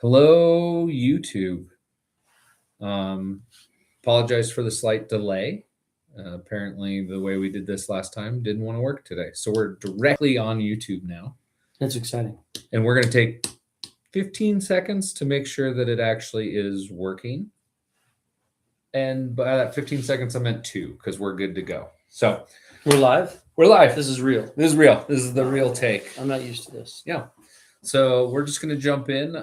Hello, YouTube. Apologize for the slight delay. Apparently, the way we did this last time didn't want to work today. So we're directly on YouTube now. That's exciting. And we're going to take 15 seconds to make sure that it actually is working. And by that 15 seconds, I meant 2 because we're good to go. So we're live? We're live. This is real. This is real. This is the real take. I'm not used to this. Yeah. So we're just going to jump in.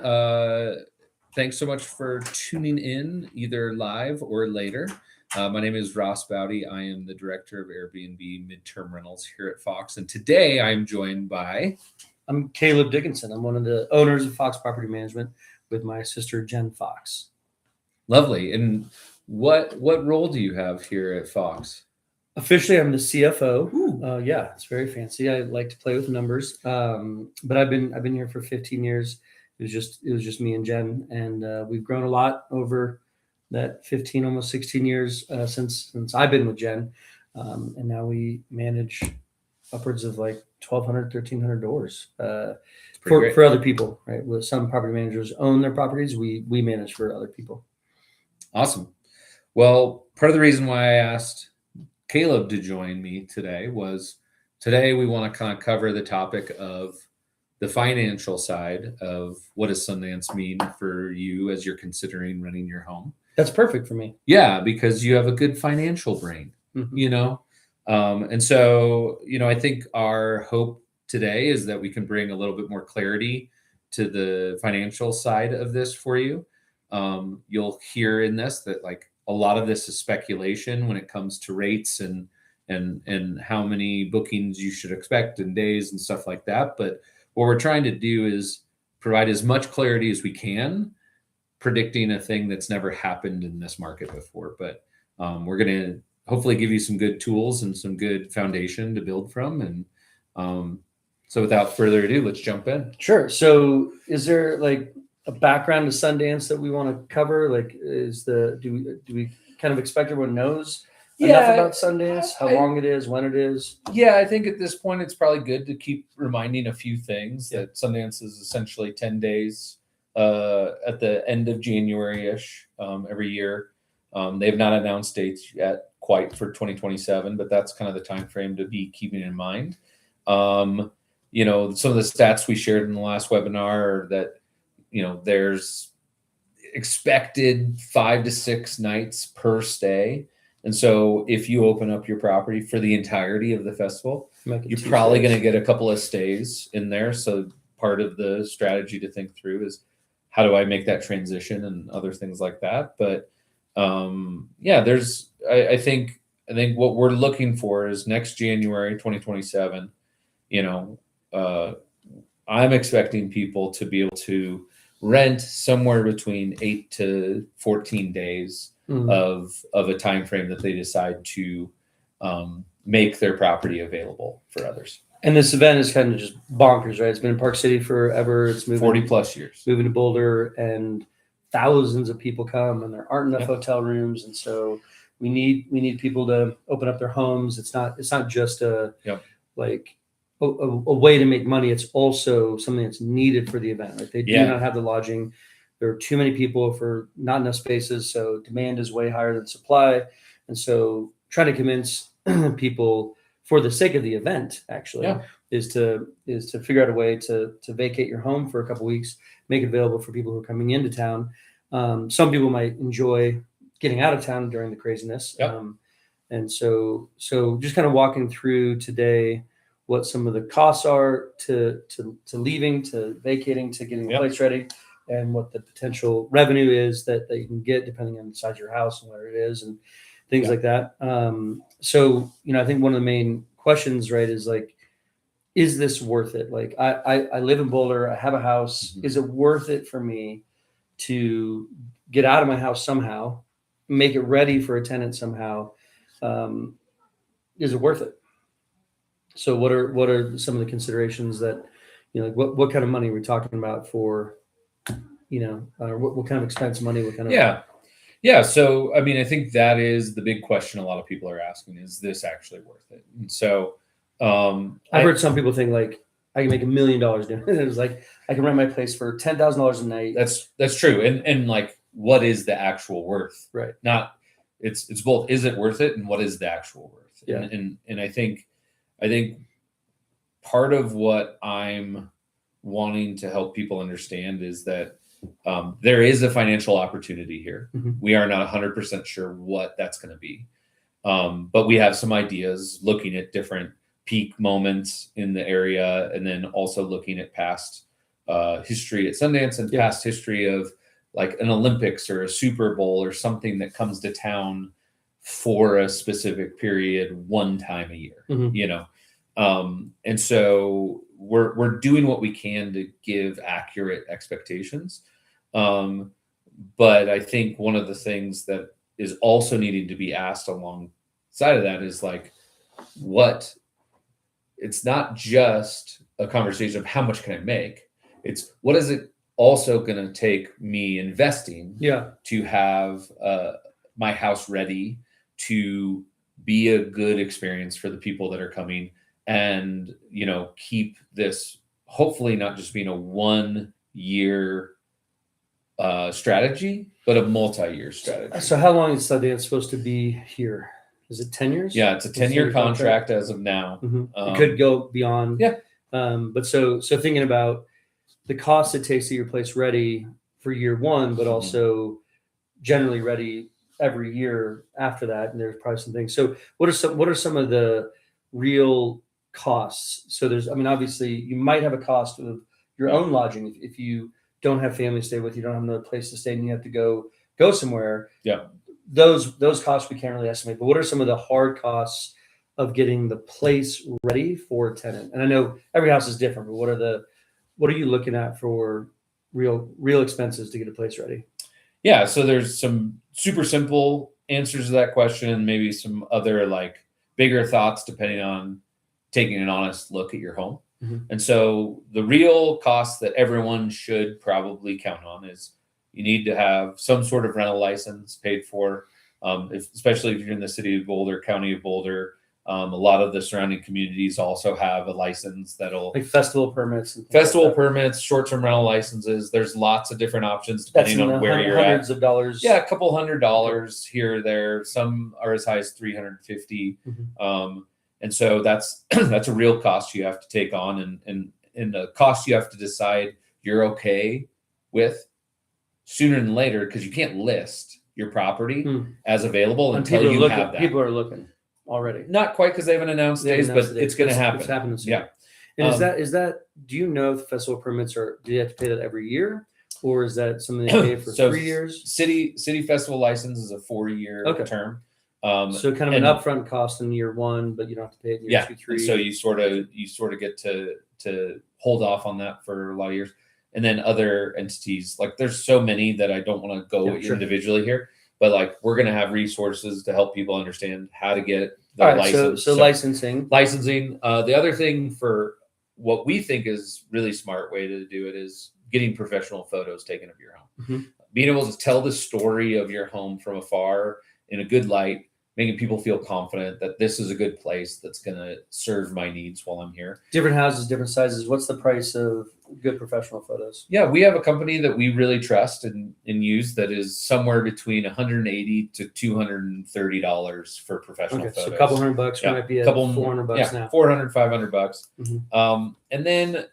Thanks so much for tuning in either live or later. My name is Ross Bowdey. I am the director of Airbnb midterm rentals here at Fox. And today I'm joined by... I'm Caleb Dickinson. I'm one of the owners of Fox Property Management with my sister, Jen Fox. Lovely. And what role do you have here at Fox? Officially, I'm the CFO. Yeah, it's very fancy. I like to play with numbers. But I've been here for 15 years. It was just me and Jen, and we've grown a lot over that 15, almost 16 years since I've been with Jen. And now we manage upwards of like 1,200, 1,300 doors for other people, right? With some property managers own their properties, we manage for other people. Awesome. Well, part of the reason why I asked Caleb to join me today was today we want to kind of cover the topic of the financial side of what does Sundance mean for you as you're considering renting your home. That's perfect for me. Yeah, because you have a good financial brain, and so, I think our hope today is that we can bring a little bit more clarity to the financial side of this for you. You'll hear in this that like a lot of this is speculation when it comes to rates and how many bookings you should expect in days and stuff like that. But what we're trying to do is provide as much clarity as we can, predicting a thing that's never happened in this market before. But we're going to hopefully give you some good tools and some good foundation to build from. And so without further ado, let's jump in. Sure. So is there like a background to Sundance that we want to cover? Like do we kind of expect everyone knows enough about Sundance, how long it is, when it is? Yeah, I think at this point it's probably good to keep reminding a few things that Sundance is essentially 10 days at the end of January-ish every year. They've not announced dates yet quite for 2027, but that's kind of the time frame to be keeping in mind. Some of the stats we shared in the last webinar are that there's expected 5 to 6 nights per stay. And so if you open up your property for the entirety of the festival, you're probably going to get a couple of stays in there. So part of the strategy to think through is how do I make that transition and other things like that. But I think what we're looking for is next January, 2027, I'm expecting people to be able to rent somewhere between 8 to 14 days of a time frame that they decide to make their property available for others. And this event is kind of just bonkers, right? It's been in Park City forever. It's moving 40 plus years, moving to Boulder, and thousands of people come, and there aren't enough hotel rooms, and so we need people to open up their homes. It's not just a way to make money. It's also something that's needed for the event. Like they do not have the lodging. There are too many people for not enough spaces. So demand is way higher than supply. And so trying to convince people for the sake of the event actually is to figure out a way to vacate your home for a couple of weeks, make it available for people who are coming into town. Some people might enjoy getting out of town during the craziness. And so just kind of walking through today what some of the costs are to leaving, to vacating, to getting the place ready, and what the potential revenue is that you can get depending on the size of your house and where it is and things like that. I think one of the main questions, right, is like, is this worth it? Like I live in Boulder, I have a house. Is it worth it for me to get out of my house somehow, make it ready for a tenant somehow? Is it worth it? So what are some of the considerations that, like what kind of money are we talking about for, what kind of expense money, what kind of... Yeah. So, I mean, I think that is the big question a lot of people are asking, is this actually worth it? And so I've heard some people think like, I can make $1 million doing it. It was like, I can rent my place for $10,000 a night. That's true. And like, what is the actual worth? Right. Not, it's both. Is it worth it? And what is the actual worth? Yeah. And I think part of what I'm wanting to help people understand is that there is a financial opportunity here. Mm-hmm. We are not 100% sure what that's going to be. But we have some ideas looking at different peak moments in the area, and then also looking at past history at Sundance and past history of like an Olympics or a Super Bowl or something that comes to town for a specific period one time a year, you know? And so we're doing what we can to give accurate expectations. But I think one of the things that is also needing to be asked alongside of that is like, it's not just a conversation of how much can I make? It's what is it also going to take me investing to have my house ready to be a good experience for the people that are coming, and, you know, keep this hopefully not just being a 1 year strategy, but a multi-year strategy. So how long is Sundance supposed to be here? Is it 10 years? Yeah, it's a 10-year contract as of now. It could go beyond. But so thinking about the cost it takes to get your place ready for year one, but also generally ready every year after that. And there's probably some things. So what are some of the real costs? So there's, I mean, obviously you might have a cost of your own lodging if you don't have family stay with you, don't have another place to stay, and you have to go somewhere. Yeah. Those costs we can't really estimate, but what are some of the hard costs of getting the place ready for a tenant? And I know every house is different, but what are you looking at for real expenses to get a place ready? Yeah. So there's some super simple answers to that question, and maybe some other like bigger thoughts depending on taking an honest look at your home. And so the real cost that everyone should probably count on is you need to have some sort of rental license paid for, especially if you're in the city of Boulder, county of Boulder. A lot of the surrounding communities also have a license that'll like festival permits, short-term rental licenses. There's lots of different options depending on where you're hundreds of dollars. Yeah, a couple $100 here or there. Some are as high as $350. And so that's a real cost you have to take on, and a cost you have to decide you're okay with sooner than later, because you can't list your property as available until you have that. People are looking already. Not quite, because they haven't announced days, but it's going to happen. It's happening soon. Yeah. And is that? Do you know if the festival permits do you have to pay that every year, or is that something they pay for 3 years? City festival license is a 4-year term. So kind of an upfront cost in year one, but you don't have to pay it in year 2, 3. So you sort of get to hold off on that for a lot of years. And then other entities, like there's so many that I don't want to go individually here, but like we're going to have resources to help people understand how to get the license. So licensing. The other thing for what we think is really smart way to do it is getting professional photos taken of your home. Being able to tell the story of your home from afar in a good light, making people feel confident that this is a good place that's going to serve my needs while I'm here. Different houses, different sizes. What's the price of good professional photos? Yeah, we have a company that we really trust and use that is somewhere between $180 to $230 for professional photos. So a couple $100 might be $400 now. $400, $500. And then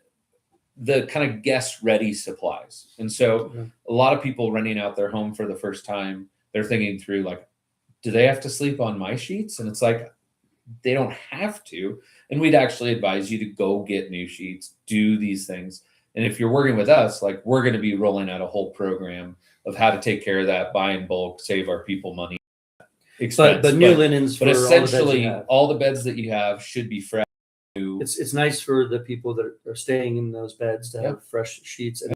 the kind of guest ready supplies. And so a lot of people renting out their home for the first time, they're thinking through like, do they have to sleep on my sheets? And it's like, they don't have to. And we'd actually advise you to go get new sheets, do these things. And if you're working with us, like we're going to be rolling out a whole program of how to take care of that, buy in bulk, save our people money. But new linens. But essentially, all the beds that you have should be fresh. It's nice for the people that are staying in those beds to have fresh sheets and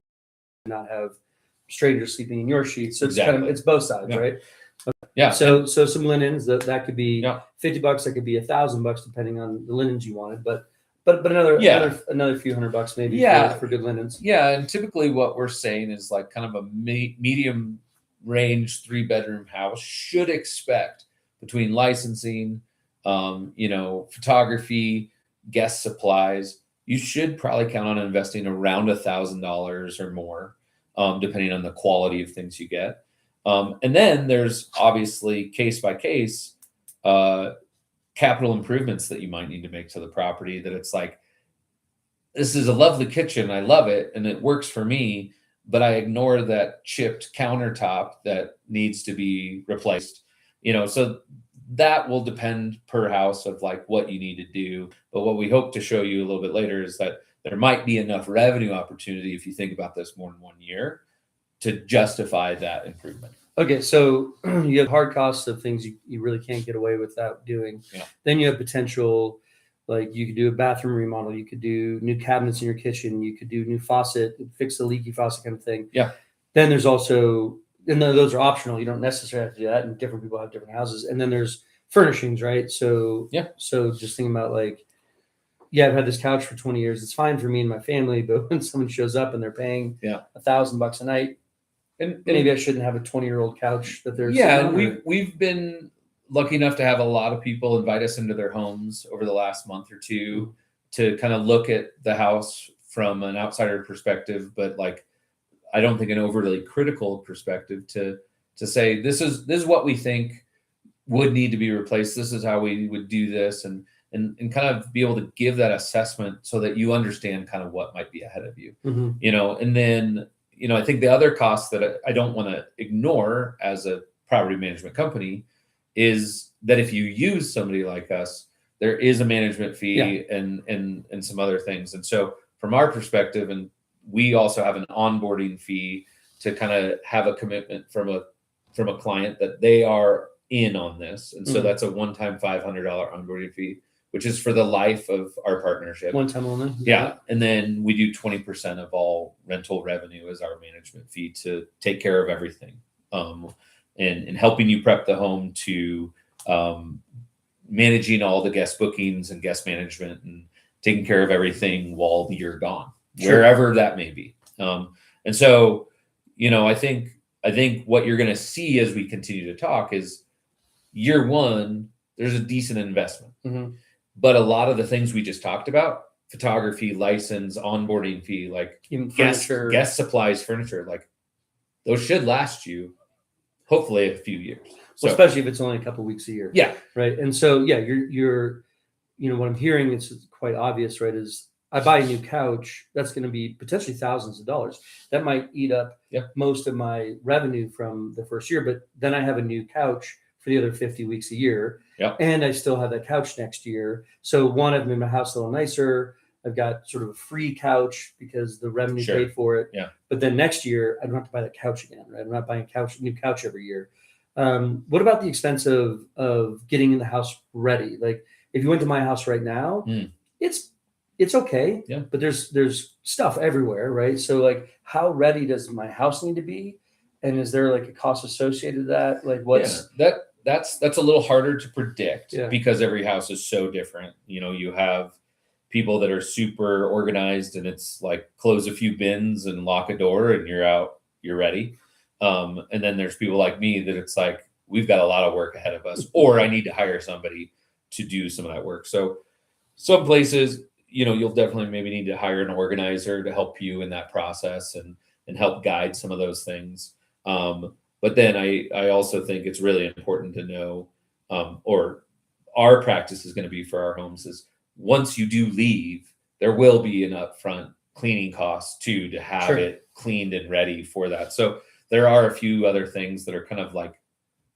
not have strangers sleeping in your sheets. So it's both sides, right? Yeah. So some linens that could be $50, that could be $1,000 depending on the linens you wanted, but another few $100 maybe for good linens. Yeah, and typically what we're saying is like kind of a medium range 3-bedroom house should expect between licensing, photography, guest supplies, you should probably count on investing around $1,000 or more, depending on the quality of things you get. And then there's obviously case by case capital improvements that you might need to make to the property, that it's like, this is a lovely kitchen, I love it, and it works for me, but I ignore that chipped countertop that needs to be replaced. So that will depend per house of like what you need to do. But what we hope to show you a little bit later is that there might be enough revenue opportunity, if you think about this more than 1 year, to justify that improvement. Okay, so you have hard costs of things you really can't get away without doing. Yeah. Then you have potential, like you could do a bathroom remodel, you could do new cabinets in your kitchen, you could do new faucet, fix the leaky faucet kind of thing. Yeah. Then there's also, and those are optional. You don't necessarily have to do that, and different people have different houses. And then there's furnishings, right? So yeah. So just thinking about like, yeah, I've had this couch for 20 years. It's fine for me and my family, but when someone shows up and they're paying $1,000 a night, and maybe I shouldn't have a 20-year-old couch that they're we've been lucky enough to have a lot of people invite us into their homes over the last month or two to kind of look at the house from an outsider perspective, but like, I don't think an overly critical perspective, to say, this is what we think would need to be replaced. This is how we would do this, and kind of be able to give that assessment so that you understand kind of what might be ahead of you. And then, I think the other cost that I don't want to ignore as a property management company is that if you use somebody like us, there is a management fee and some other things. And so from our perspective, and we also have an onboarding fee to kind of have a commitment from a client that they are in on this. And so that's a one-time $500 onboarding fee, which is for the life of our partnership. One time only. Yeah. And then we do 20% of all rental revenue as our management fee to take care of everything. And helping you prep the home, to managing all the guest bookings and guest management, and taking care of everything while you're gone, wherever that may be. And so, I think what you're going to see as we continue to talk is, year one, there's a decent investment. But a lot of the things we just talked about, photography, license, onboarding fee, like guest supplies, furniture, like those should last you hopefully a few years. So, especially if it's only a couple weeks a year. Yeah. Right. And so, you're what I'm hearing, it's quite obvious, right, is I buy a new couch, that's going to be potentially thousands of dollars. That might eat up most of my revenue from the first year, but then I have a new couch for the other 50 weeks a year. And I still have that couch next year. So one, I've made my house a little nicer. I've got sort of a free couch because the revenue paid for it. But then next year, I don't have to buy that couch again, right? I'm not buying a new couch every year. What about the expense of getting in the house ready? Like if you went to my house right now, it's okay. But there's stuff everywhere, right? So like, how ready does my house need to be? And is there like a cost associated to that? Like what's that's a little harder to predict because every house is so different. You have people that are super organized, and it's like close a few bins and lock a door and you're out, you're ready. And then there's people like me that it's like, we've got a lot of work ahead of us, or I need to hire somebody to do some of that work. So some places, you'll definitely maybe need to hire an organizer to help you in that process and help guide some of those things. But then I also think it's really important to know, or our practice is going to be for our homes, is once you do leave, there will be an upfront cleaning cost too, to have it cleaned and ready for that. So there are a few other things that are kind of like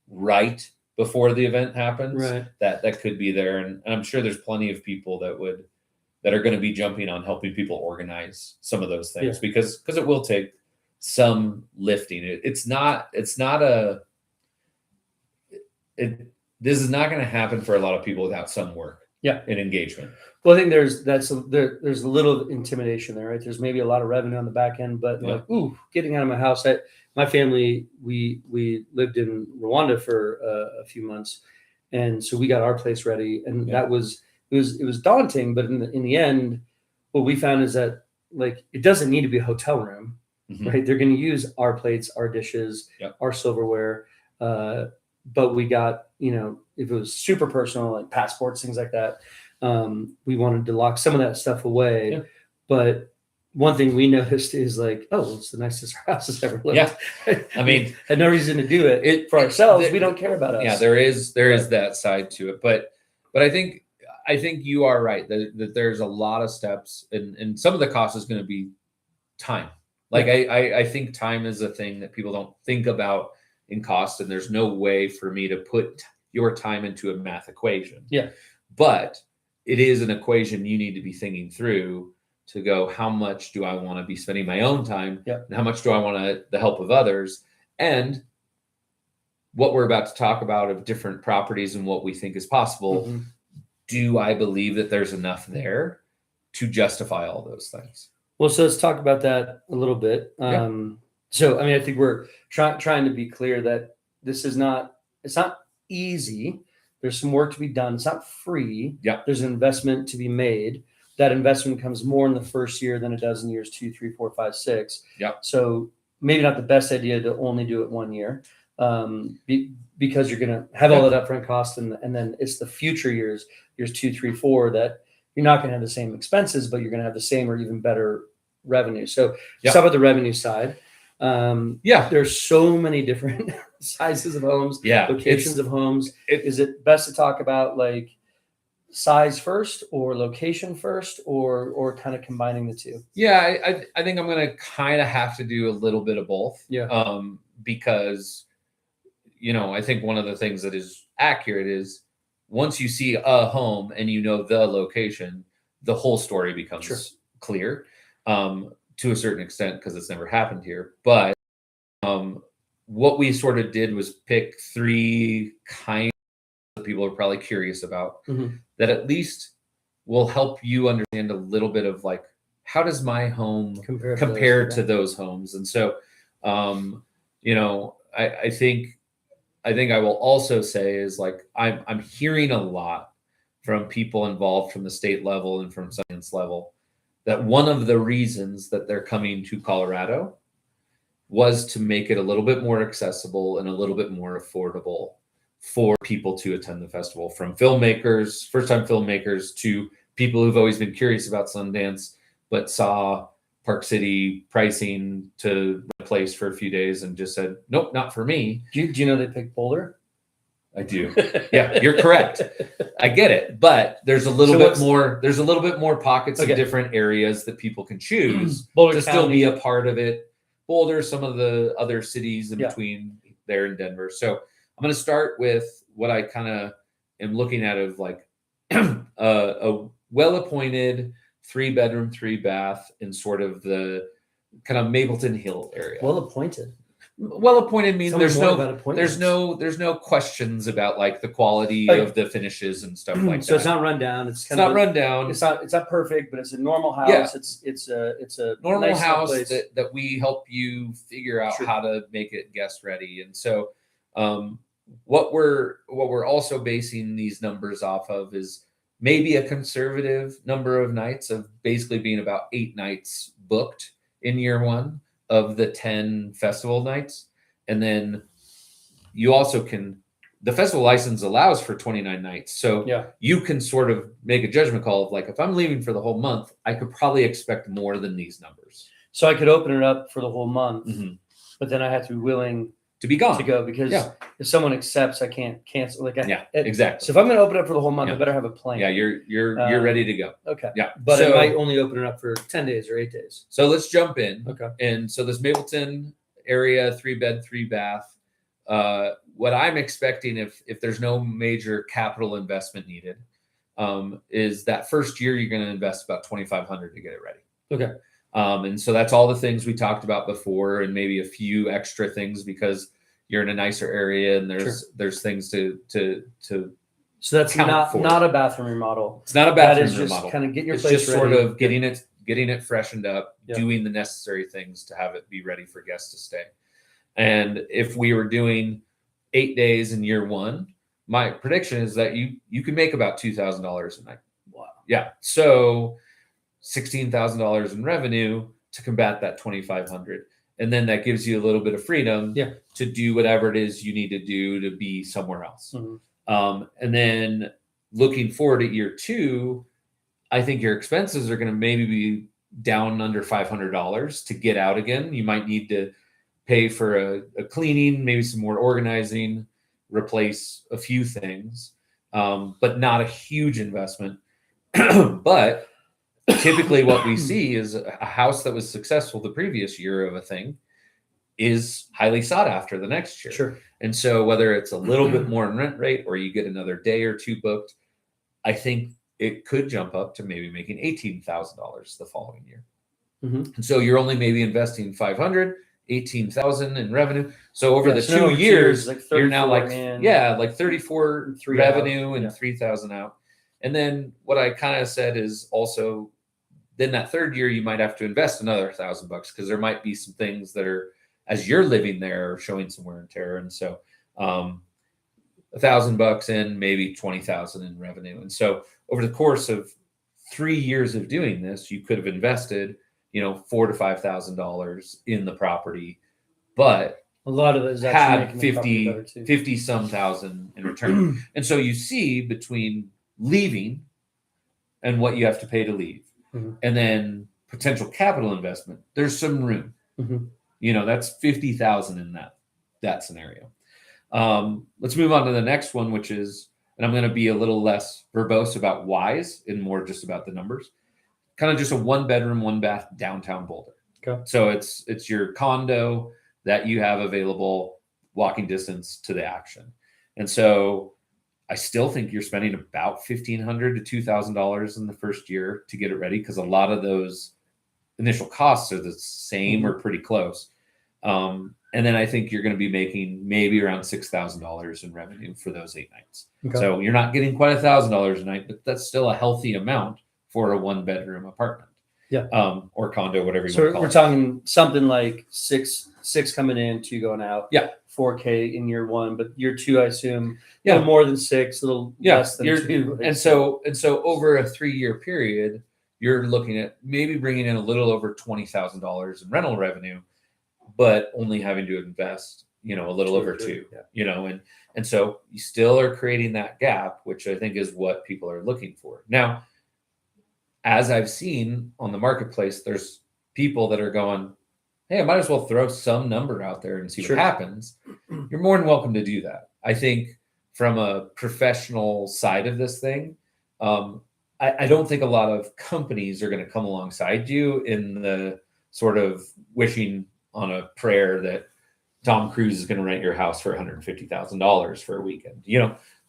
right before the event happens that could be there. And I'm sure there's plenty of people that are going to be jumping on helping people organize some of those things because it will take some lifting. This is not going to happen for a lot of people without some work and engagement. Well, I think there's a little intimidation there, right? There's maybe a lot of revenue on the back end, but getting out of my house. My family, we lived in Rwanda for a few months, and so we got our place ready, and it was daunting, but in the end, what we found is that like it doesn't need to be a hotel room. Right? They're going to use our plates, our dishes, our silverware. But we got, if it was super personal, like passports, things like that, We wanted to lock some of that stuff away. Yeah. But one thing we noticed is like, oh, it's the nicest house has ever lived. Yeah. I mean, had no reason to do it for ourselves. We don't care about us. Yeah, there is that side to it. But I think you are right that there's a lot of steps, and some of the cost is going to be time. Like I think time is a thing that people don't think about in cost, and there's no way for me to put your time into a math equation. Yeah. But it is an equation you need to be thinking through to go, how much do I want to be spending my own time? Yeah. And how much do I want the help of others? And what we're about to talk about of different properties and what we think is possible. Mm-hmm. Do I believe that there's enough there to justify all those things? Well, so let's talk about that a little bit. So, I mean, I think we're trying to be clear that it's not easy. There's some work to be done. It's not free. Yeah. There's an investment to be made. That investment comes more in the first year than it does in years 2, 3, 4, 5, 6. Yeah. So maybe not the best idea to only do it 1 year, because you're going to have all that upfront cost, and then it's the future years 2, 3, 4, that you're not going to have the same expenses, but you're going to have the same or even better revenue. So let's talk about the revenue side. There's so many different sizes of homes, locations of homes. Is it best to talk about like size first or location first, or kind of combining the two? Yeah, I think I'm going to kind of have to do a little bit of both. Yeah. Because, I think one of the things that is accurate is once you see a home and the location, the whole story becomes clear to a certain extent, because it's never happened here. But what we sort of did was pick 3 kinds that people are probably curious about, that at least will help you understand a little bit of like, how does my home compare to those homes? And so, I think I will also say is like, I'm hearing a lot from people involved from the state level and from Sundance level that one of the reasons that they're coming to Colorado was to make it a little bit more accessible and a little bit more affordable for people to attend the festival, from filmmakers, first-time filmmakers, to people who've always been curious about Sundance, but saw Park City pricing to a place for a few days and just said, nope, not for me. Do you know they picked Boulder? I do. Yeah, you're correct. I get it, but there's a little bit more. There's a little bit more pockets of different areas that people can choose Boulder to County. Still be a part of it. Boulder, some of the other cities in between there in Denver. So I'm going to start with what I kind of am looking at of like a well-appointed 3-bedroom, 3-bath in sort of the kind of Mapleton Hill area. Well-appointed means there's no questions about like the quality of the finishes and stuff like that. So it's not run down. It's not run down. It's not perfect, but it's a normal house. Yeah. It's a normal nice house place. that we help you figure out how to make it guest ready. And so what we're also basing these numbers off of is maybe a conservative number of nights, of basically being about 8 nights booked in year 1 of the 10 festival nights. And then you also the festival license allows for 29 nights. So you can sort of make a judgment call of like, if I'm leaving for the whole month, I could probably expect more than these numbers. So I could open it up for the whole month, but then I have to be willing to be gone to go, because if someone accepts, I can't cancel. Exactly. So if I'm going to open it up for the whole month, I better have a plan. Yeah, you're ready to go. Okay. Yeah, but I might only open it up for 10 days or 8 days. So let's jump in. Okay. And so this Mapleton area, 3-bed, 3-bath. What I'm expecting, if there's no major capital investment needed, is that first year you're going to invest about $2,500 to get it ready. Okay. And so that's all the things we talked about before, and maybe a few extra things because you're in a nicer area and there's things to so that's not a bathroom remodel. It's not a bathroom remodel. Just kind of getting your it's place just ready. Sort of getting it freshened up, doing the necessary things to have it be ready for guests to stay. And if we were doing 8 days in year 1, my prediction is that you can make about $2,000 a night. Wow. Yeah. So $16,000 in revenue to combat that $2,500. And then that gives you a little bit of freedom to do whatever it is you need to do to be somewhere else. Mm-hmm. And then looking forward at year 2, I think your expenses are going to maybe be down under $500 to get out again. You might need to pay for a cleaning, maybe some more organizing, replace a few things, but not a huge investment. But typically what we see is a house that was successful the previous year of a thing is highly sought after the next year. Sure. And so whether it's a little bit more in rent rate or you get another day or 2 booked, I think it could jump up to maybe making $18,000 the following year. Mm-hmm. And so you're only maybe investing 500, 18,000 in revenue. So over the so 2 years, like you're now like, in, like 34 3 revenue out. and 3,000 out. And then what I kind of said is also then that third year, you might have to invest another $1,000 because there might be some things that are, as you're living there, showing some wear and tear. And so $1,000 in, maybe 20,000 in revenue. And so over the course of 3 years of doing this, you could have invested, $4,000 to $5,000 in the property, but a lot of it is had actually 50 some thousand in return. And so you see between leaving and what you have to pay to leave, and then potential capital investment, there's some room. That's 50,000 in that scenario. Let's move on to the next one, which is, and I'm going to be a little less verbose about whys and more just about the numbers. Kind of just a 1-bedroom, 1-bath downtown Boulder. Okay. So it's your condo that you have available, walking distance to the action. And so I still think you're spending about $1,500 to $2,000 in the first year to get it ready, because a lot of those initial costs are the same or pretty close. And then I think you're going to be making maybe around $6,000 in revenue for those 8 nights. Okay. So you're not getting quite $1,000 a night, but that's still a healthy amount for a 1-bedroom apartment. Yeah. Or condo, whatever you so want to call it. So we're talking something like six coming in, 2 going out. Yeah. $4K in year 1, but year 2, I assume, a little more than 6, a little less than 2. And so over a 3-year period, you're looking at maybe bringing in a little over $20,000 in rental revenue, but only having to invest, a little over 2, and so you still are creating that gap, which I think is what people are looking for. Now, as I've seen on the marketplace, there's people that are going, hey, I might as well throw some number out there and see what happens. You're more than welcome to do that. I think from a professional side of this thing, I don't think a lot of companies are going to come alongside you in the sort of wishing on a prayer that Tom Cruise is going to rent your house for $150,000 for a weekend.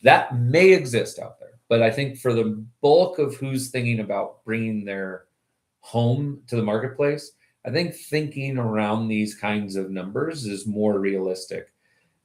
That may exist out there, but I think for the bulk of who's thinking about bringing their home to the marketplace, I think thinking around these kinds of numbers is more realistic.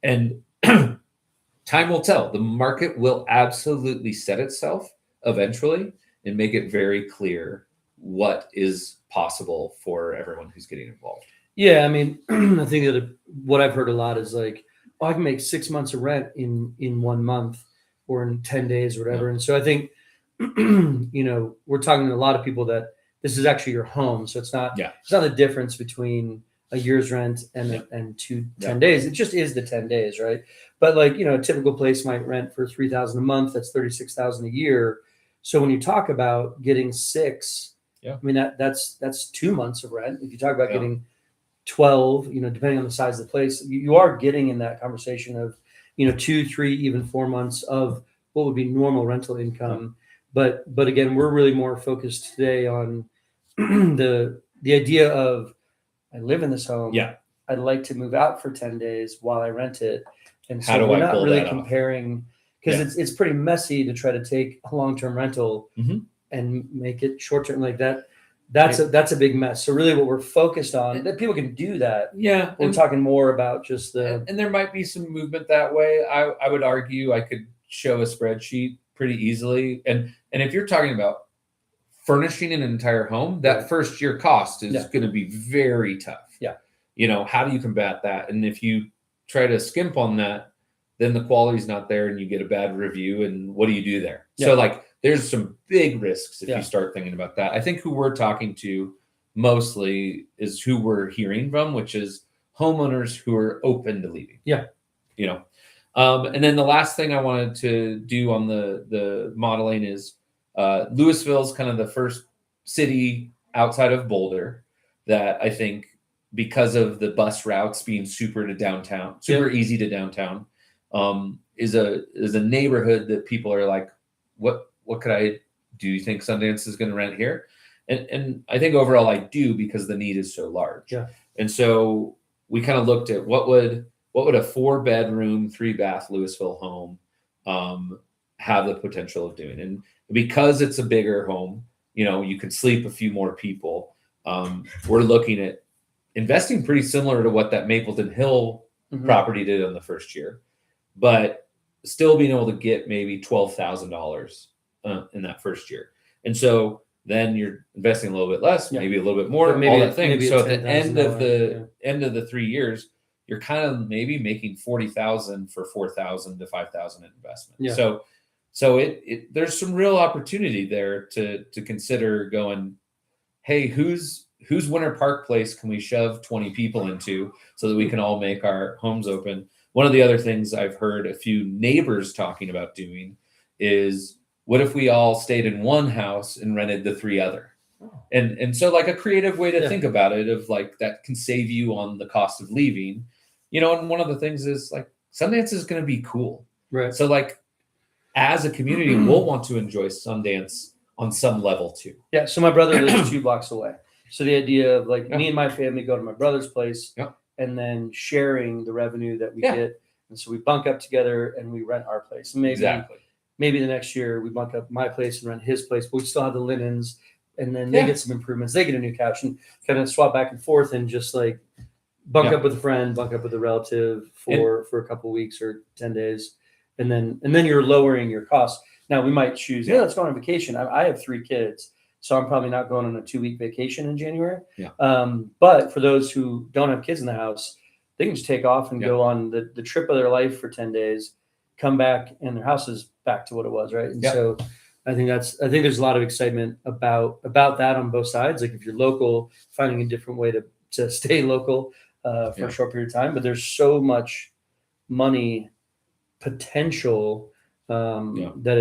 And time will tell. The market will absolutely set itself eventually and make it very clear what is possible for everyone who's getting involved. Yeah, I mean, I think that what I've heard a lot is like, oh, I can make 6 months of rent in 1 month or in 10 days or whatever. Yeah. And so I think, we're talking to a lot of people that this is actually your home. So it's not the difference between a year's rent and 10 days. It just is the 10 days, right? But like, a typical place might rent for $3,000 a month. That's $36,000 a year. So when you talk about getting 6, I mean, that's 2 months of rent. If you talk about getting 12, depending on the size of the place, you are getting in that conversation of, 2, 3, even 4 months of what would be normal rental income. But again, we're really more focused today on the idea of, I live in this home. Yeah. I'd like to move out for 10 days while I rent it. And so we're not really comparing, because it's pretty messy to try to take a long-term rental and make it short-term like that. That's a big mess. So really what we're focused on, that people can do that. Yeah. We're talking more about just and there might be some movement that way. I would argue I could show a spreadsheet pretty easily. And if you're talking about furnishing an entire home, that first year cost is going to be very tough. Yeah. How do you combat that? And if you try to skimp on that, then the quality's not there and you get a bad review. And what do you do there? Yeah. So there's some big risks if you start thinking about that. I think who we're talking to mostly is who we're hearing from, which is homeowners who are open to leaving. Yeah. And then the last thing I wanted to do on the modeling is Louisville's kind of the first city outside of Boulder that I think, because of the bus routes being super easy to downtown, is a neighborhood that people are like, what could I do? You think Sundance is going to rent here? And I think overall I do, because the need is so large. Yeah. And so we kind of looked at what would a 4-bedroom, 3-bath Louisville home have the potential of doing. And because it's a bigger home, you could sleep a few more people. We're looking at investing pretty similar to what that Mapleton Hill property did in the first year, but still being able to get maybe $12,000 in that first year. And so then you're investing a little bit less, maybe a little bit more, all that thing. So at the end of the 3 years, you're kind of maybe making $40,000 for $4,000 to $5,000 in investment. Yeah. So there's some real opportunity there to consider going, hey, whose Winter Park place can we shove 20 people into so that we can all make our homes open? One of the other things I've heard a few neighbors talking about doing is, what if we all stayed in one house and rented the 3 other? And so, like, a creative way to think about it, of like, that can save you on the cost of leaving, and one of the things is, like, Sundance is going to be cool. Right. So, like, as a community, we'll want to enjoy Sundance on some level too. Yeah. So my brother lives 2 blocks away. So the idea of, like, me and my family go to my brother's place and then sharing the revenue that we get. And so we bunk up together and we rent our place. And maybe the next year we bunk up my place and rent his place, but we still have the linens, and then they get some improvements. They get a new couch, and kind of swap back and forth, and just like bunk up with a friend, bunk up with a relative for a couple of weeks or 10 days. And then you're lowering your costs. Now we might choose, let's go on vacation. I have 3 kids, so I'm probably not going on a 2-week vacation in January. But for those who don't have kids in the house, they can just take off and go on the trip of their life for 10 days, come back, and their house is back to what it was, right? And so I think there's a lot of excitement about that on both sides. Like, if you're local, finding a different way to stay local for a short period of time. But there's so much money potential that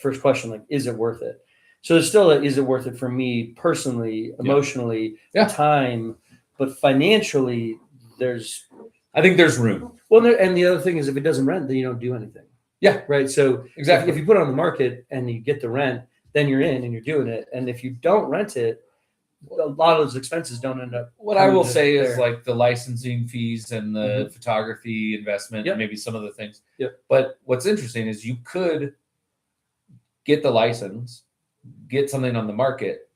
first question, like, is it worth it? So there's still is it worth it for me personally, emotionally, time, but financially, I think there's room. Well, and the other thing is, if it doesn't rent, then you don't do anything. Yeah. Right. So exactly, if you put it on the market and you get the rent, then you're in and you're doing it. And if you don't rent it, a lot of those expenses don't end up. What I will say is, like, the licensing fees and the photography investment, and maybe some of the things. But what's interesting is, you could get the license, get something on the market,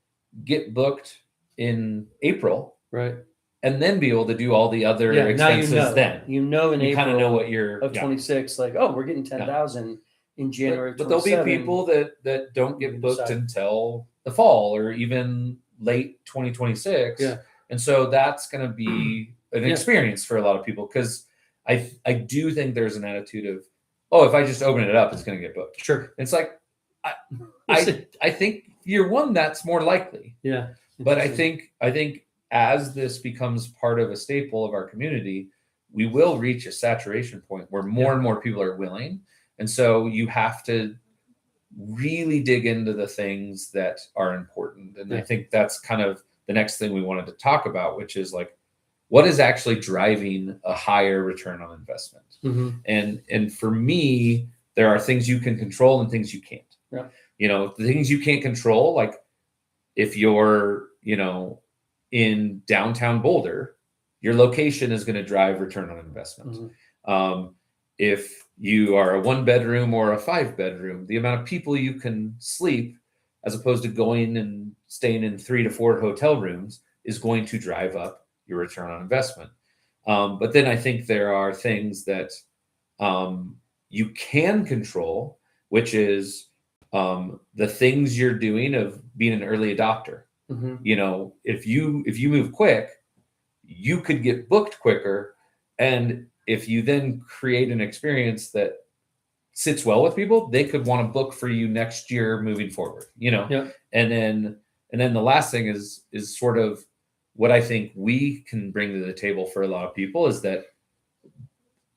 get booked in April, right, and then be able to do all the other expenses. Then in April, kind of know what you're of 26, like, oh, we're getting 10,000 in January. But there'll be people that don't get booked until the fall or even late 2026. And so that's going to be an experience for a lot of people, because I do think there's an attitude of, oh, if I just open it up, it's going to get booked. Sure. It's like, I think year one, that's more likely. But I think as this becomes part of a staple of our community, we will reach a saturation point where more and more people are willing. And so you have to really dig into the things that are important. And I think that's kind of the next thing we wanted to talk about, which is, like, what is actually driving a higher return on investment? And for me, there are things you can control and things you can't. The things you can't control, like, if you're, in downtown Boulder, your location is going to drive return on investment. If you are a 1-bedroom or a 5-bedroom, the amount of people you can sleep, as opposed to going and staying in 3 to 4 hotel rooms, is going to drive up your return on investment. But then I think there are things that you can control, which is the things you're doing of being an early adopter. If you move quick, you could get booked quicker. And if you then create an experience that sits well with people, they could want to book for you next year moving forward, and then the last thing is sort of what I think we can bring to the table for a lot of people, is that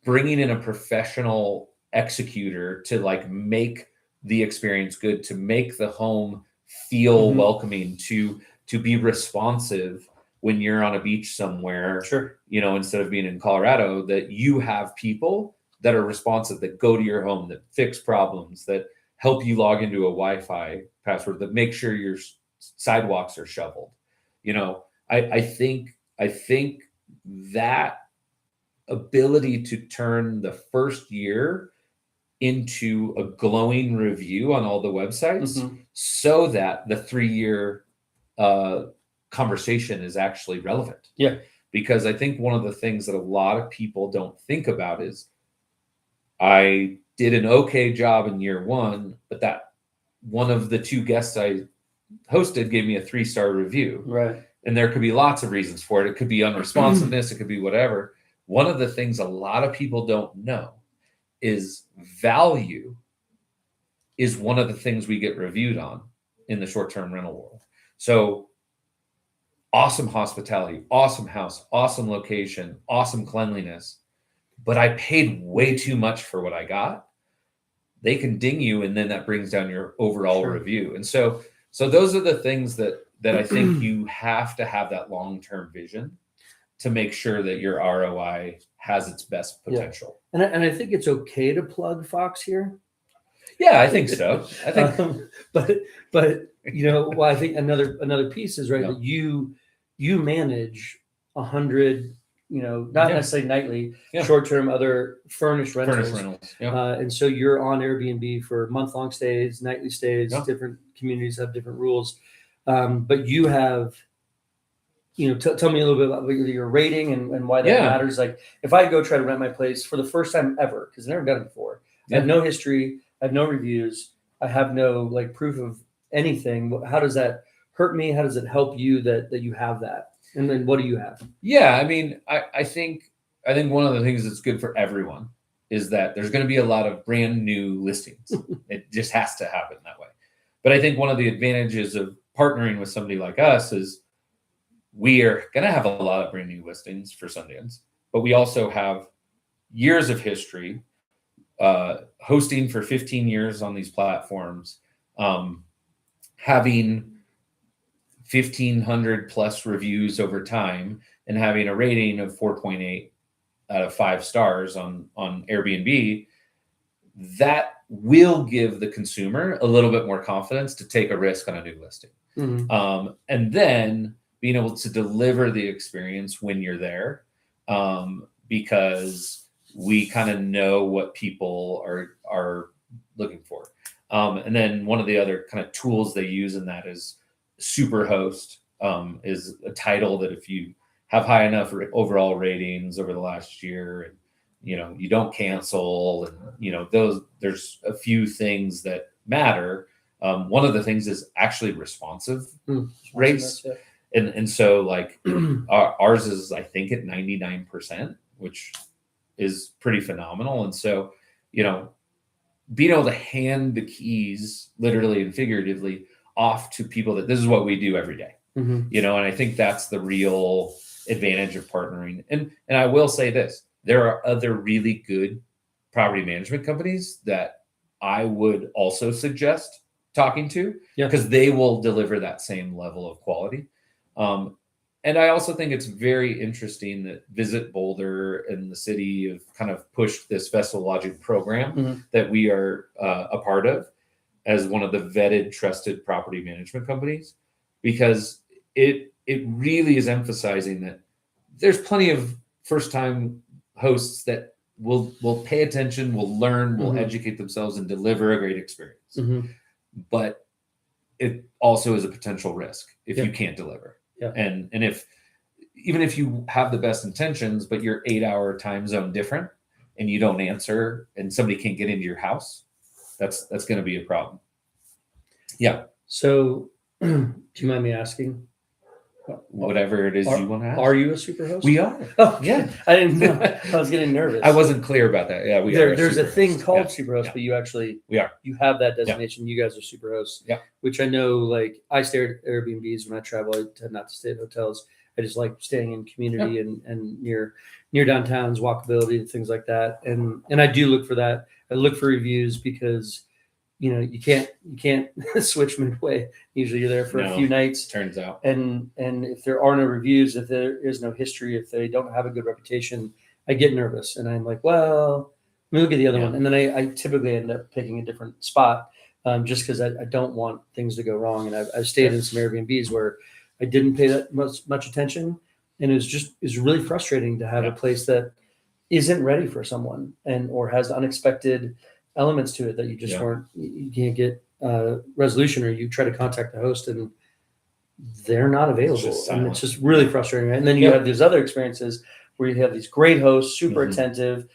bringing in a professional executor to like make the experience good, to make the home feel welcoming, to be responsive when you're on a beach somewhere, Sure. you know, instead of being in Colorado, that you have people that are responsive, that go to your home, that fix problems, that help you log into a Wi-Fi password, that make sure your sidewalks are shoveled. You know, I think that ability to turn the first year into a glowing review on all the websites so that the 3-year conversation is actually relevant. Yeah. Because I think one of the things that a lot of people don't think about is, I did an okay job in year 1, but that one of the 2 guests I hosted gave me a 3-star review. Right. And there could be lots of reasons for it. It could be unresponsiveness. It could be whatever. One of the things a lot of people don't know is value is one of the things we get reviewed on in the short-term rental world. So awesome hospitality, awesome house, awesome location, awesome cleanliness, but I paid way too much for what I got. They can ding you, and then that brings down your overall review. And so those are the things that I think you have to have that long-term vision to make sure that your ROI has its best potential. Yeah. And I think it's okay to plug Fox here. Yeah, I think so. I think, but you know, well, I think another piece is that you manage 100, you know, not necessarily nightly, short-term, other furnished rentals. And so you're on Airbnb for month-long stays, nightly stays. Different communities have different rules, but you have. You know, tell me a little bit about your rating and why that matters. Like, if I go try to rent my place for the first time ever, because I've never done it before, I have no history, I have no reviews, I have no like proof of anything. How does that hurt me? How does it help you that you have that? And then what do you have? Yeah, I mean, I think one of the things that's good for everyone is that there's going to be a lot of brand new listings. It just has to happen that way. But I think one of the advantages of partnering with somebody like us is we are going to have a lot of brand new listings for Sundance, but we also have years of history, hosting for 15 years on these platforms, having 1,500 plus reviews over time, and having a rating of 4.8 out of 5 stars on Airbnb. That will give the consumer a little bit more confidence to take a risk on a new listing. And then being able to deliver the experience when you're there, because we kind of know what people are looking for. And then one of the other kind of tools they use in that is Superhost, is a title that if you have high enough overall ratings over the last year, and you know you don't cancel, and you know there's a few things that matter. One of the things is actually responsive rates. And so like ours is, I think, at 99%, which is pretty phenomenal. And so, you know, being able to hand the keys literally and figuratively off to people that this is what we do every day, you know, and I think that's the real advantage of partnering. And I will say this, there are other really good property management companies that I would also suggest talking to, because they will deliver that same level of quality. And I also think it's very interesting that Visit Boulder and the city have kind of pushed this vessel lodging program that we are a part of as one of the vetted, trusted property management companies, because it really is emphasizing that there's plenty of first-time hosts that will pay attention, will learn, will educate themselves, and deliver a great experience. But it also is a potential risk if you can't deliver. And if even if you have the best intentions, but you're 8-hour time zone different and you don't answer and somebody can't get into your house, that's going to be a problem. So do you mind me asking? Whatever it is you want to ask. Are you a super host? We are. Oh, yeah. I didn't know. I was getting nervous. I wasn't clear about that. Yeah, we are. There's a thing called super host, but you actually you have that designation. You guys are super hosts. Yeah. Which I know, like I stay at Airbnbs when I travel. I tend not to stay at hotels. I just like staying in community and near downtowns, walkability and things like that. And I do look for that. I look for reviews because, you can't switch midway. Usually you're there for a few nights. Turns out. And if there are no reviews, if there is no history, if they don't have a good reputation, I get nervous and I'm like, well, let me look at the other one. And then I typically end up picking a different spot just because I don't want things to go wrong. And I've stayed in some Airbnbs where I didn't pay that much attention. And it's really frustrating to have a place that isn't ready for someone or has unexpected elements to it that you just you can't get resolution, or you try to contact the host and they're not available. And it's just really frustrating. Right? And then you have these other experiences where you have these great hosts, super attentive,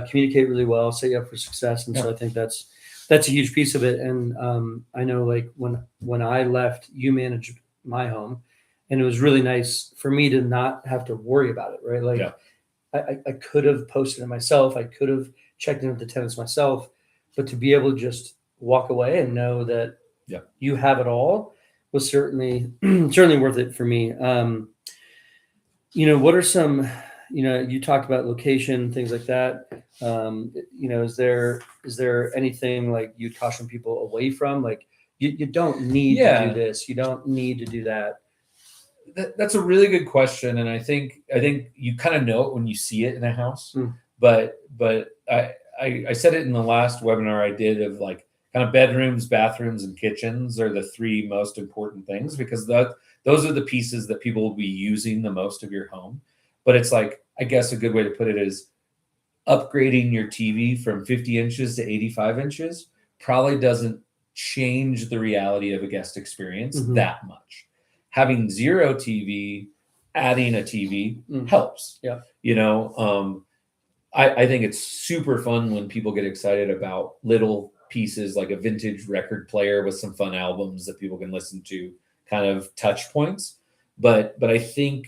communicate really well, set you up for success. And so I think that's a huge piece of it. And I know like when I left, you managed my home, and it was really nice for me to not have to worry about it. Right. Like I could have posted it myself. I could have checked in with the tenants myself, but to be able to just walk away and know that you have it all was certainly worth it for me. What are some, you talked about location, things like that. Is there anything like you'd caution people away from? Like you don't need to do this. You don't need to do that. That's a really good question. And I think you kind of know it when you see it in a house, but I said it in the last webinar I did of like kind of bedrooms, bathrooms, and kitchens are the three most important things, because those are the pieces that people will be using the most of your home. But it's like, I guess a good way to put it is upgrading your TV from 50 inches to 85 inches probably doesn't change the reality of a guest experience that much. Having zero TV, adding a TV helps. Yeah. I think it's super fun when people get excited about little pieces like a vintage record player with some fun albums that people can listen to, kind of touch points. But I think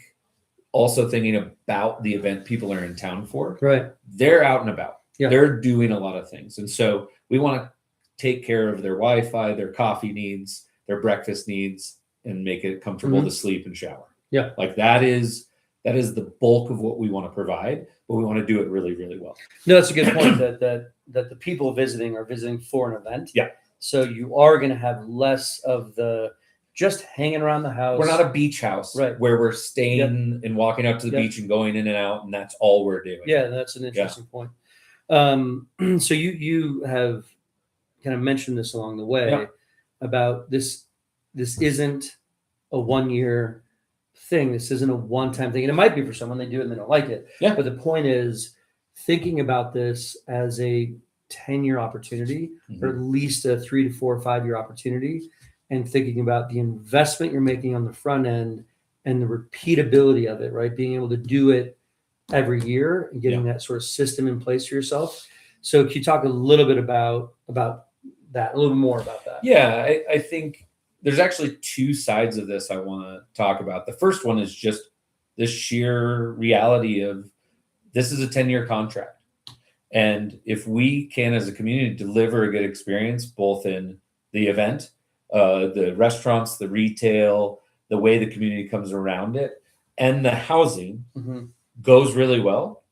also thinking about the event people are in town for, right? They're out and about. Yeah. They're doing a lot of things. And so we want to take care of their Wi-Fi, their coffee needs, their breakfast needs, and make it comfortable to sleep and shower. Yeah. Like that is the bulk of what we want to provide, but we want to do it really, really well. No, that's a good point that the people visiting are visiting for an event. Yeah. So you are going to have less of the just hanging around the house. We're not a beach house, right, where we're staying and walking up to the beach and going in and out, and that's all we're doing. Yeah, that's an interesting point. So you have kind of mentioned this along the way about this isn't a 1 year thing. This isn't a one-time thing. And it might be for someone, they do it and they don't like it. Yeah. But the point is thinking about this as a 10-year opportunity, or at least a 3 to 4 or 5 year opportunity, and thinking about the investment you're making on the front end and the repeatability of it, right? Being able to do it every year and getting that sort of system in place for yourself. So can you talk a little bit about that, a little more about that? Yeah, I think there's actually two sides of this I want to talk about. The first one is just the sheer reality of this is a 10-year contract. And if we can, as a community, deliver a good experience, both in the event, the restaurants, the retail, the way the community comes around it, and the housing goes really well,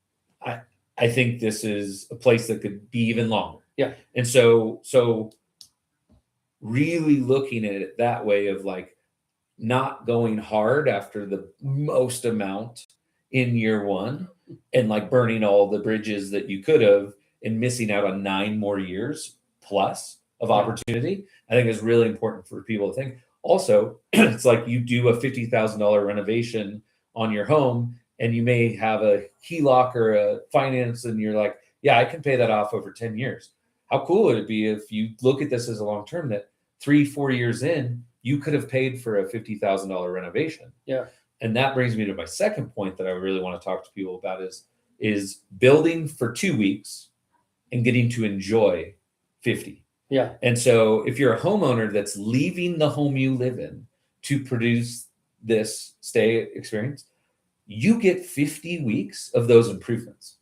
I think this is a place that could be even longer. Yeah. And so really looking at it that way of like not going hard after the most amount in year one and like burning all the bridges that you could have and missing out on 9 more years plus of opportunity, I think is really important for people to think. Also, it's like you do a $50,000 renovation on your home and you may have a HELOC or a finance and you're like, yeah, I can pay that off over 10 years. How cool would it be if you look at this as a long-term, that 3-4 years in, you could have paid for a $50,000 renovation. Yeah. And that brings me to my second point that I really want to talk to people about is building for 2 weeks and getting to enjoy 50. Yeah. And so if you're a homeowner that's leaving the home you live in to produce this stay experience, you get 50 weeks of those improvements.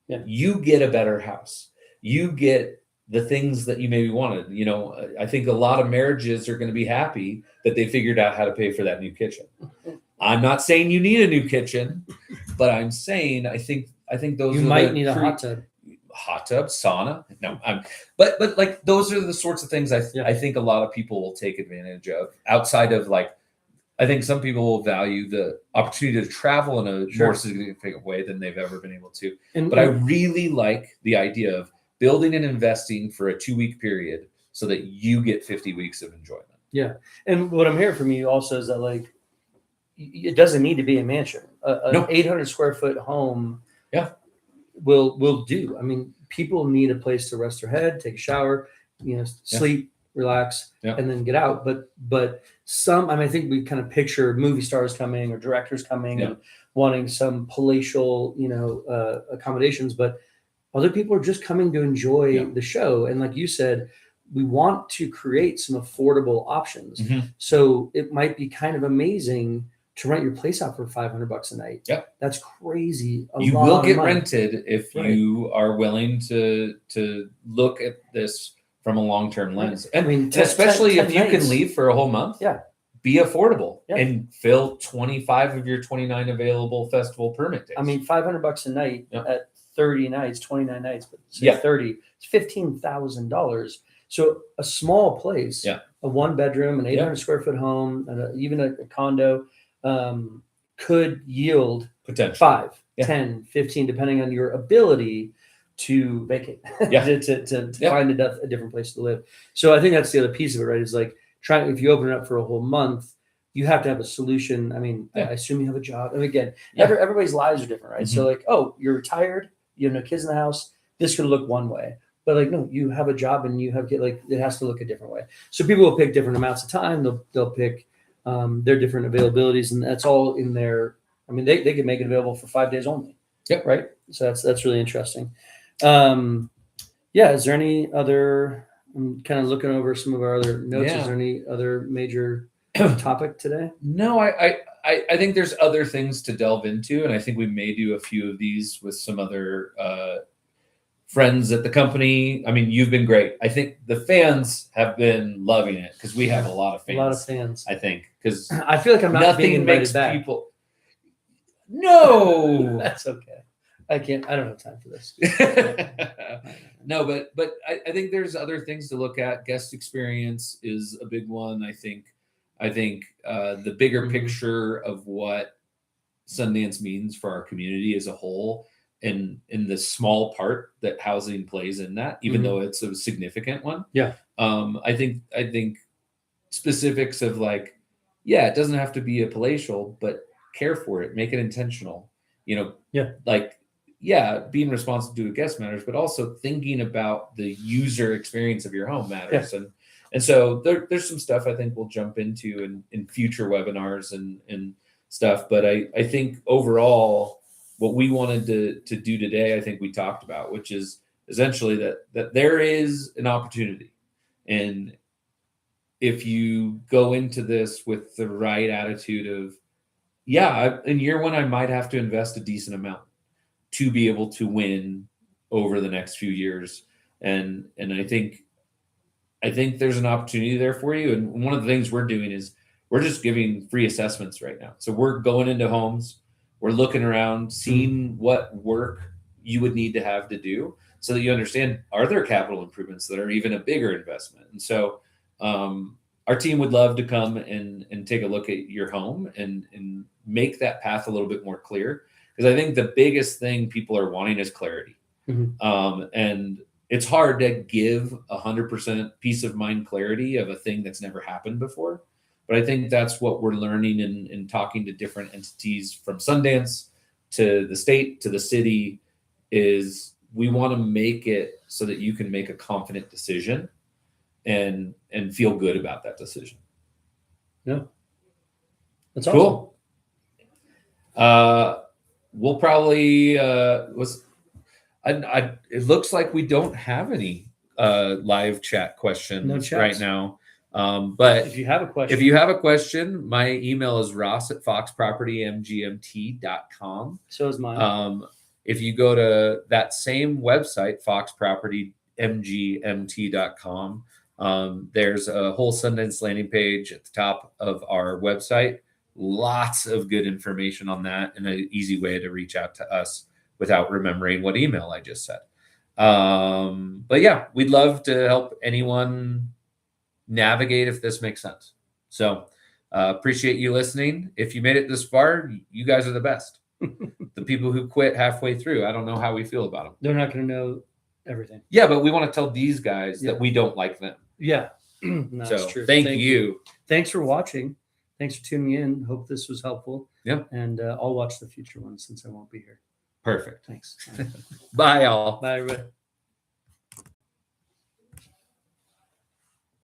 Yeah. You get a better house. You get the things that you maybe wanted. I think a lot of marriages are going to be happy that they figured out how to pay for that new kitchen. I'm not saying you need a new kitchen, but I'm saying I think those You are might need a hot tub, sauna. No, but like those are the sorts of things I think a lot of people will take advantage of outside of like. I think some people will value the opportunity to travel in a more significant way than they've ever been able to. But I really like the idea of building and investing for a 2-week period so that you get 50 weeks of enjoyment. Yeah. And what I'm hearing from you also is that like, it doesn't need to be a mansion. An 800 square foot home will do. I mean, people need a place to rest their head, take a shower, sleep, relax, and then get out. But some, I mean, I think we kind of picture movie stars coming or directors coming and wanting some palatial, accommodations, but other people are just coming to enjoy the show. And like you said, we want to create some affordable options. Mm-hmm. So it might be kind of amazing to rent your place out for $500 a night. Yep. That's crazy. You will get rented if you are willing to look at this from a long-term lens. And, I mean, especially if you can leave for a whole month, be affordable and fill 25 of your 29 available festival permit days. I mean, $500 a night at 30 nights, 29 nights, but say 30, it's $15,000. So a small place, a 1-bedroom, an 800 square foot home, and even a condo could yield potentially 5, 10, 15, depending on your ability to vacate, to find a different place to live. So I think that's the other piece of it, right? Is like if you open it up for a whole month, you have to have a solution. I mean, I assume you have a job. And again, everybody's lives are different, right? Mm-hmm. So like, you're retired, you have no kids in the house. This could look one way, but like, no, you have a job and you have it has to look a different way. So people will pick different amounts of time. They'll pick their different availabilities, and that's all in there. I mean, they can make it available for 5 days only. Yep. Right. So that's really interesting. Is there any other, I'm kind of looking over some of our other notes. Is there any other major topic today? No, I think there's other things to delve into, and I think we may do a few of these with some other friends at the company. I mean, you've been great. I think the fans have been loving it because we have a lot of fans. A lot of fans. I think because I feel like I'm not being invited back. People. No, that's okay. I don't have time for this. No, but I think there's other things to look at. Guest experience is a big one. I think the bigger picture of what Sundance means for our community as a whole, and in the small part that housing plays in that, even though it's a significant one. Yeah. I think specifics of like, it doesn't have to be a palatial, but care for it, make it intentional. Being responsive to a guest matters, but also thinking about the user experience of your home matters. Yeah. And so there's some stuff I think we'll jump into in future webinars and stuff. But I think overall, what we wanted to do today, I think we talked about, which is essentially that there is an opportunity. And if you go into this with the right attitude of, in year one, I might have to invest a decent amount to be able to win over the next few years. And I think there's an opportunity there for you. And one of the things we're doing is we're just giving free assessments right now. So we're going into homes, we're looking around, seeing what work you would need to have to do so that you understand, are there capital improvements that are even a bigger investment? And so our team would love to come and take a look at your home and make that path a little bit more clear. Because I think the biggest thing people are wanting is clarity. Mm-hmm. And it's hard to give 100% peace of mind clarity of a thing that's never happened before. But I think that's what we're learning in talking to different entities from Sundance to the state to the city is we want to make it so that you can make a confident decision and feel good about that decision. Yeah. That's cool. Awesome. We'll probably it looks like we don't have any live chat questions right now. But if you have a question, my email is ross@foxpropertymgmt.com. So is mine. If you go to that same website, foxpropertymgmt.com, there's a whole Sundance landing page at the top of our website Lots of good information on that, and an easy way to reach out to us without remembering what email I just said. But yeah, we'd love to help anyone navigate if this makes sense. So appreciate you listening. If you made it this far, you guys are the best. The people who quit halfway through, I don't know how we feel about them. They're not going to know everything. Yeah, but we want to tell these guys that we don't like them. Yeah. No, so that's true. thank you. Thanks for watching. Thanks for tuning in. Hope this was helpful. Yeah. And I'll watch the future ones since I won't be here. Perfect. Thanks. Bye, y'all. Bye, everybody.